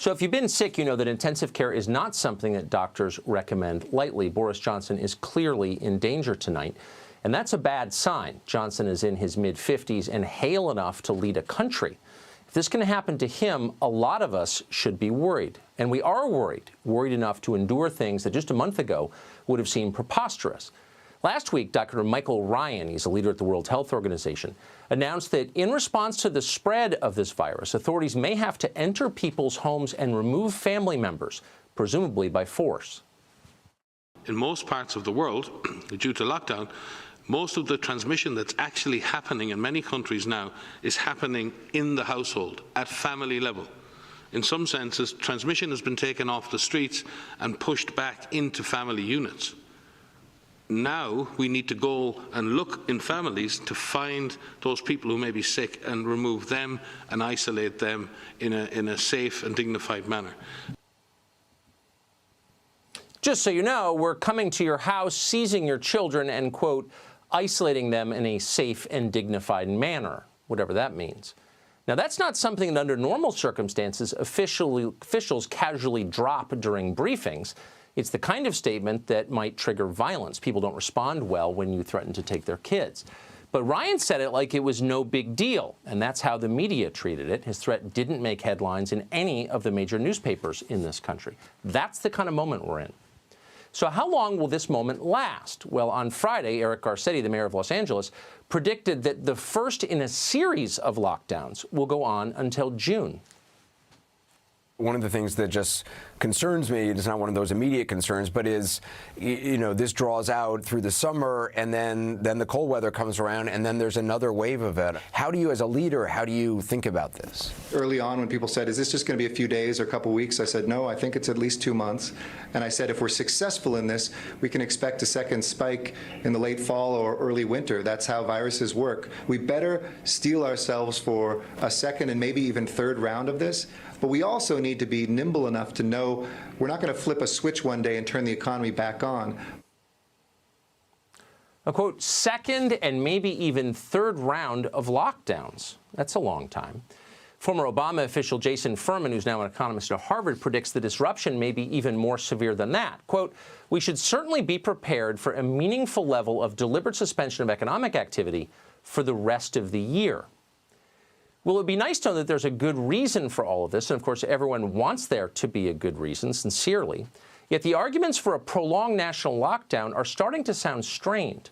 So if you've been sick, you know that intensive care is not something that doctors recommend lightly. Boris Johnson is clearly in danger tonight, and that's a bad sign. Johnson is in his mid-50s and hale enough to lead a country. If this can happen to him, a lot of us should be worried. And we are worried enough to endure things that just a month ago would have seemed preposterous. Last week, Dr. Michael Ryan, he's a leader at the World Health Organization, announced that in response to the spread of this virus, authorities may have to enter people's homes and remove family members, presumably by force. In most parts of the world, due to lockdown, most of the transmission that's actually happening in many countries now is happening in the household, at family level. In some senses, transmission has been taken off the streets and pushed back into family units. Now we need to go and look in families to find those people who may be sick and remove them and isolate them in a safe and dignified manner. Just so you know, we're coming to your house, seizing your children and, quote, isolating them in a safe and dignified manner, whatever that means. Now, that's not something that under normal circumstances officials casually drop during briefings. It's the kind of statement that might trigger violence. People don't respond well when you threaten to take their kids. But Ryan said it like it was no big deal, and that's how the media treated it. His threat didn't make headlines in any of the major newspapers in this country. That's the kind of moment we're in. So how long will this moment last? Well, on Friday, Eric Garcetti, the mayor of Los Angeles, predicted that the first in a series of lockdowns will go on until June. One of the things that just concerns me, it's not one of those immediate concerns, but is, you know, this draws out through the summer and then the cold weather comes around and then there's another wave of it. How do you, as a leader, how do you think about this? Early on when people said, is this just going to be a few days or a couple weeks? I said, no, I think it's at least 2 months. And I said, if we're successful in this, we can expect a second spike in the late fall or early winter. That's how viruses work. We better steel ourselves for a second and maybe even third round of this. But we also need to be nimble enough to know we're not going to flip a switch one day and turn the economy back on. A quote, second and maybe even third round of lockdowns. That's a long time. Former Obama official Jason Furman, who's now an economist at Harvard, predicts the disruption may be even more severe than that. Quote, we should certainly be prepared for a meaningful level of deliberate suspension of economic activity for the rest of the year. Well, it would be nice to know that there's a good reason for all of this, and of course everyone wants there to be a good reason, sincerely. Yet the arguments for a prolonged national lockdown are starting to sound strained.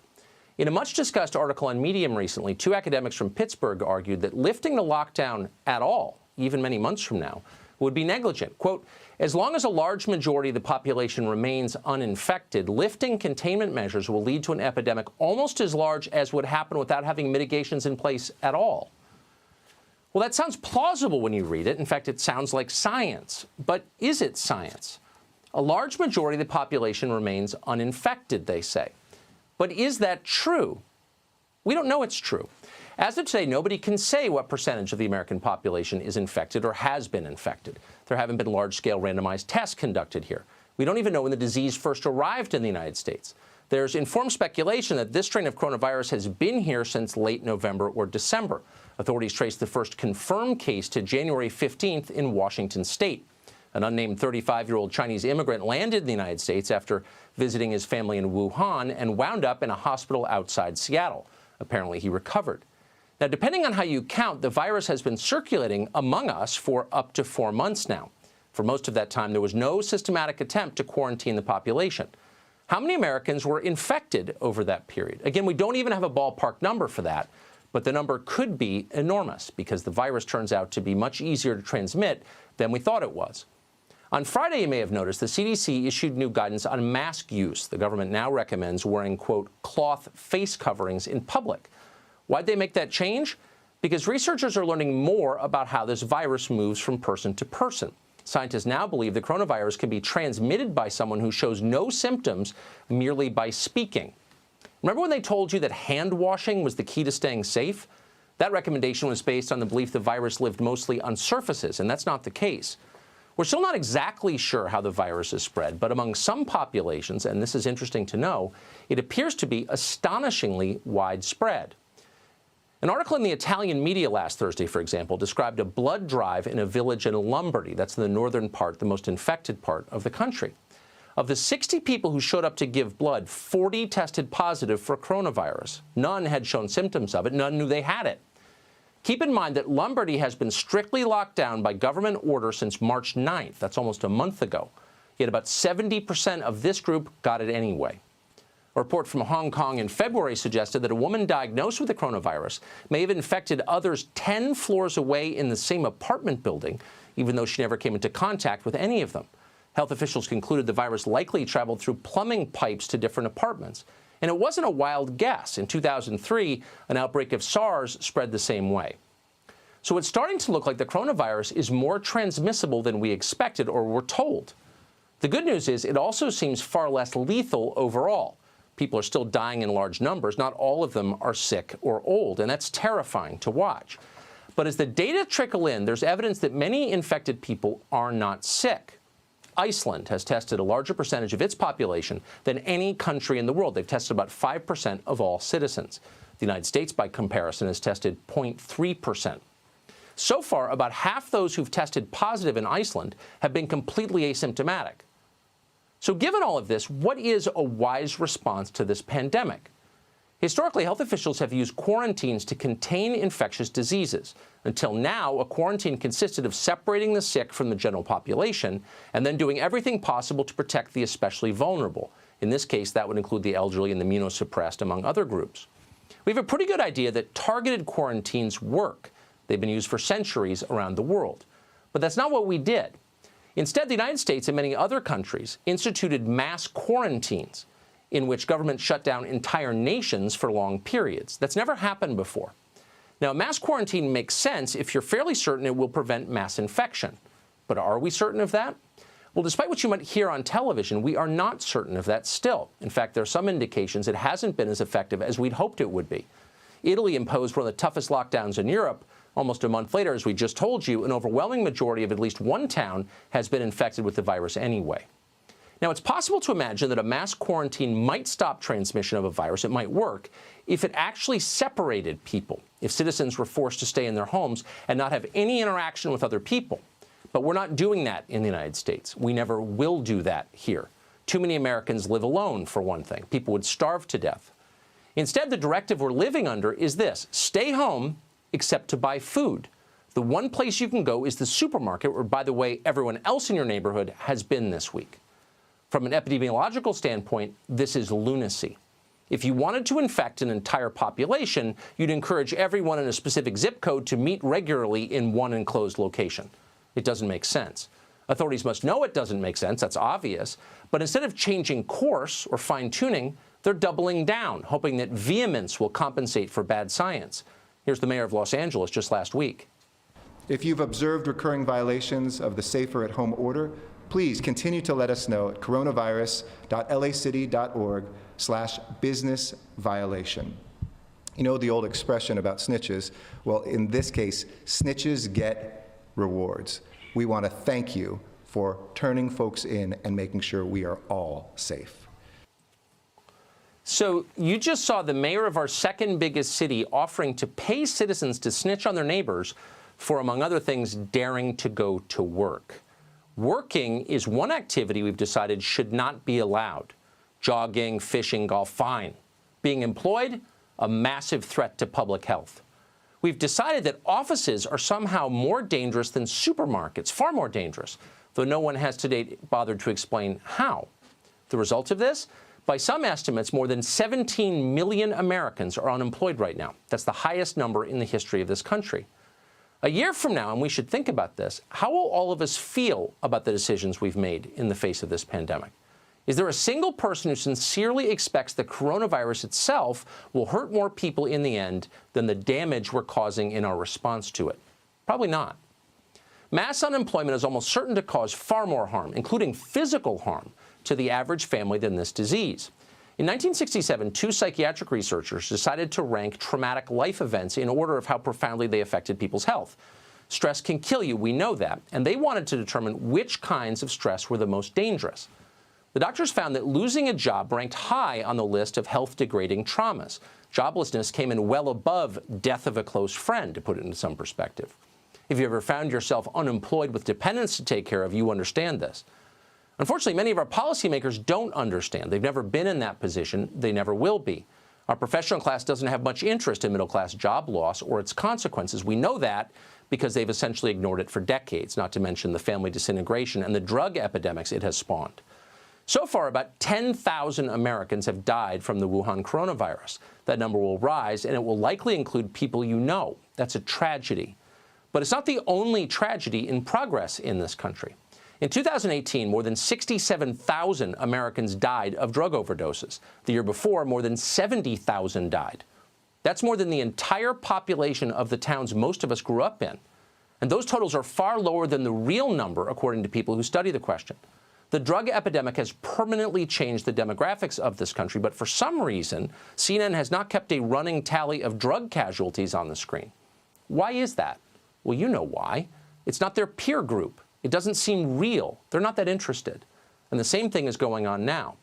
In a much-discussed article on Medium recently, 2 academics from Pittsburgh argued that lifting the lockdown at all, even many months from now, would be negligent. Quote, as long as a large majority of the population remains uninfected, lifting containment measures will lead to an epidemic almost as large as would happen without having mitigations in place at all. Well, that sounds plausible when you read it. In fact, it sounds like science. But is it science? A large majority of the population remains uninfected, they say. But is that true? We don't know it's true. As of today, nobody can say what percentage of the American population is infected or has been infected. There haven't been large-scale randomized tests conducted here. We don't even know when the disease first arrived in the United States. There's informed speculation that this strain of coronavirus has been here since late November or December. Authorities traced the first confirmed case to January 15th in Washington state. An unnamed 35-year-old Chinese immigrant landed in the United States after visiting his family in Wuhan and wound up in a hospital outside Seattle. Apparently, he recovered. Now, depending on how you count, the virus has been circulating among us for up to 4 months now. For most of that time, there was no systematic attempt to quarantine the population. How many Americans were infected over that period? Again, we don't even have a ballpark number for that, but the number could be enormous because the virus turns out to be much easier to transmit than we thought it was. On Friday, you may have noticed, the CDC issued new guidance on mask use. The government now recommends wearing, quote, cloth face coverings in public. Why'd they make that change? Because researchers are learning more about how this virus moves from person to person. Scientists now believe the coronavirus can be transmitted by someone who shows no symptoms merely by speaking. Remember when they told you that hand washing was the key to staying safe? That recommendation was based on the belief the virus lived mostly on surfaces, and that's not the case. We're still not exactly sure how the virus is spread, but among some populations, and this is interesting to know, it appears to be astonishingly widespread. An article in the Italian media last Thursday, for example, described a blood drive in a village in Lombardy. That's in the northern part, the most infected part of the country. Of the 60 people who showed up to give blood, 40 tested positive for coronavirus. None had shown symptoms of it. None knew they had it. Keep in mind that Lombardy has been strictly locked down by government order since March 9th. That's almost a month ago. Yet about 70% of this group got it anyway. A report from Hong Kong in February suggested that a woman diagnosed with the coronavirus may have infected others 10 floors away in the same apartment building, even though she never came into contact with any of them. Health officials concluded the virus likely traveled through plumbing pipes to different apartments. And it wasn't a wild guess. In 2003, an outbreak of SARS spread the same way. So it's starting to look like the coronavirus is more transmissible than we expected or were told. The good news is it also seems far less lethal overall. People are still dying in large numbers. Not all of them are sick or old, and that's terrifying to watch. But as the data trickle in, there's evidence that many infected people are not sick. Iceland has tested a larger percentage of its population than any country in the world. They've tested about 5% of all citizens. The United States, by comparison, has tested 0.3%. So far, about half those who've tested positive in Iceland have been completely asymptomatic. So given all of this, what is a wise response to this pandemic? Historically, health officials have used quarantines to contain infectious diseases. Until now, a quarantine consisted of separating the sick from the general population and then doing everything possible to protect the especially vulnerable. In this case, that would include the elderly and the immunosuppressed, among other groups. We have a pretty good idea that targeted quarantines work. They've been used for centuries around the world. But that's not what we did. Instead, the United States and many other countries instituted mass quarantines in which governments shut down entire nations for long periods. That's never happened before. Now, mass quarantine makes sense if you're fairly certain it will prevent mass infection. But are we certain of that? Well, despite what you might hear on television, we are not certain of that still. In fact, there are some indications it hasn't been as effective as we'd hoped it would be. Italy imposed one of the toughest lockdowns in Europe. Almost a month later, as we just told you, an overwhelming majority of at least one town has been infected with the virus anyway. Now, it's possible to imagine that a mass quarantine might stop transmission of a virus. It might work if it actually separated people, if citizens were forced to stay in their homes and not have any interaction with other people. But we're not doing that in the United States. We never will do that here. Too many Americans live alone, for one thing. People would starve to death. Instead, the directive we're living under is this: stay home except to buy food. The one place you can go is the supermarket, where, by the way, everyone else in your neighborhood has been this week. From an epidemiological standpoint, this is lunacy. If you wanted to infect an entire population, you'd encourage everyone in a specific zip code to meet regularly in one enclosed location. It doesn't make sense. Authorities must know it doesn't make sense, that's obvious, but instead of changing course or fine-tuning, they're doubling down, hoping that vehemence will compensate for bad science. Here's the mayor of Los Angeles just last week. If you've observed recurring violations of the Safer at Home order, please continue to let us know at coronavirus.lacity.org/business violation. You know the old expression about snitches? Well, in this case, snitches get rewards. We want to thank you for turning folks in and making sure we are all safe. So you just saw the mayor of our second biggest city offering to pay citizens to snitch on their neighbors for, among other things, daring to go to work. Working is one activity we've decided should not be allowed. Jogging, fishing, golf, fine. Being employed, a massive threat to public health. We've decided that offices are somehow more dangerous than supermarkets, far more dangerous, though no one has to date bothered to explain how. The result of this? By some estimates, more than 17 million Americans are unemployed right now. That's the highest number in the history of this country. A year from now, and we should think about this, how will all of us feel about the decisions we've made in the face of this pandemic? Is there a single person who sincerely expects the coronavirus itself will hurt more people in the end than the damage we're causing in our response to it? Probably not. Mass unemployment is almost certain to cause far more harm, including physical harm, to the average family than this disease. In 1967, two psychiatric researchers decided to rank traumatic life events in order of how profoundly they affected people's health. Stress can kill you, we know that, and they wanted to determine which kinds of stress were the most dangerous. The doctors found that losing a job ranked high on the list of health-degrading traumas. Joblessness came in well above death of a close friend, to put it into some perspective. If you ever found yourself unemployed with dependents to take care of, you understand this. Unfortunately, many of our policymakers don't understand. They've never been in that position. They never will be. Our professional class doesn't have much interest in middle-class job loss or its consequences. We know that because they've essentially ignored it for decades, not to mention the family disintegration and the drug epidemics it has spawned. So far, about 10,000 Americans have died from the Wuhan coronavirus. That number will rise, and it will likely include people you know. That's a tragedy. But it's not the only tragedy in progress in this country. In 2018, more than 67,000 Americans died of drug overdoses. The year before, more than 70,000 died. That's more than the entire population of the towns most of us grew up in. And those totals are far lower than the real number, according to people who study the question. The drug epidemic has permanently changed the demographics of this country, but for some reason, CNN has not kept a running tally of drug casualties on the screen. Why is that? Well, you know why. It's not their peer group. It doesn't seem real. They're not that interested. And the same thing is going on now.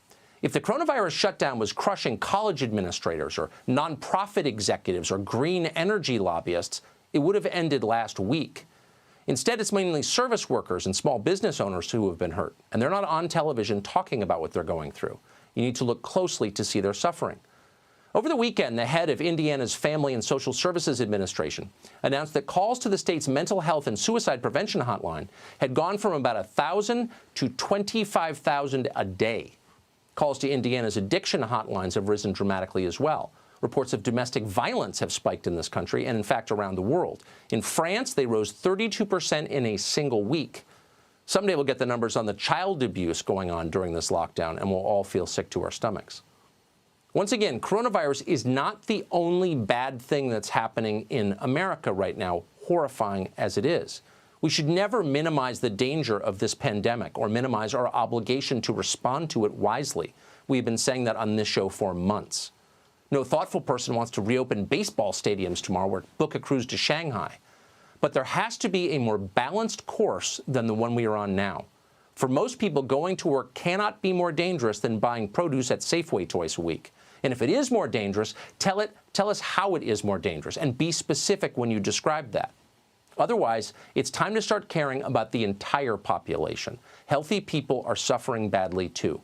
If the coronavirus shutdown was crushing college administrators or nonprofit executives or green energy lobbyists, it would have ended last week. Instead, it's mainly service workers and small business owners who have been hurt, and they're not on television talking about what they're going through. You need to look closely to see their suffering. Over the weekend, the head of Indiana's Family and Social Services Administration announced that calls to the state's mental health and suicide prevention hotline had gone from about 1,000 to 25,000 a day. Calls to Indiana's addiction hotlines have risen dramatically as well. Reports of domestic violence have spiked in this country and, in fact, around the world. In France, they rose 32% in a single week. Someday we'll get the numbers on the child abuse going on during this lockdown, and we'll all feel sick to our stomachs. Once again, coronavirus is not the only bad thing that's happening in America right now, horrifying as it is. We should never minimize the danger of this pandemic or minimize our obligation to respond to it wisely. We've been saying that on this show for months. No thoughtful person wants to reopen baseball stadiums tomorrow or book a cruise to Shanghai. But there has to be a more balanced course than the one we are on now. For most people, going to work cannot be more dangerous than buying produce at Safeway twice a week. And if it is more dangerous, tell us how it is more dangerous, and be specific when you describe that. Otherwise, it's time to start caring about the entire population. Healthy people are suffering badly too.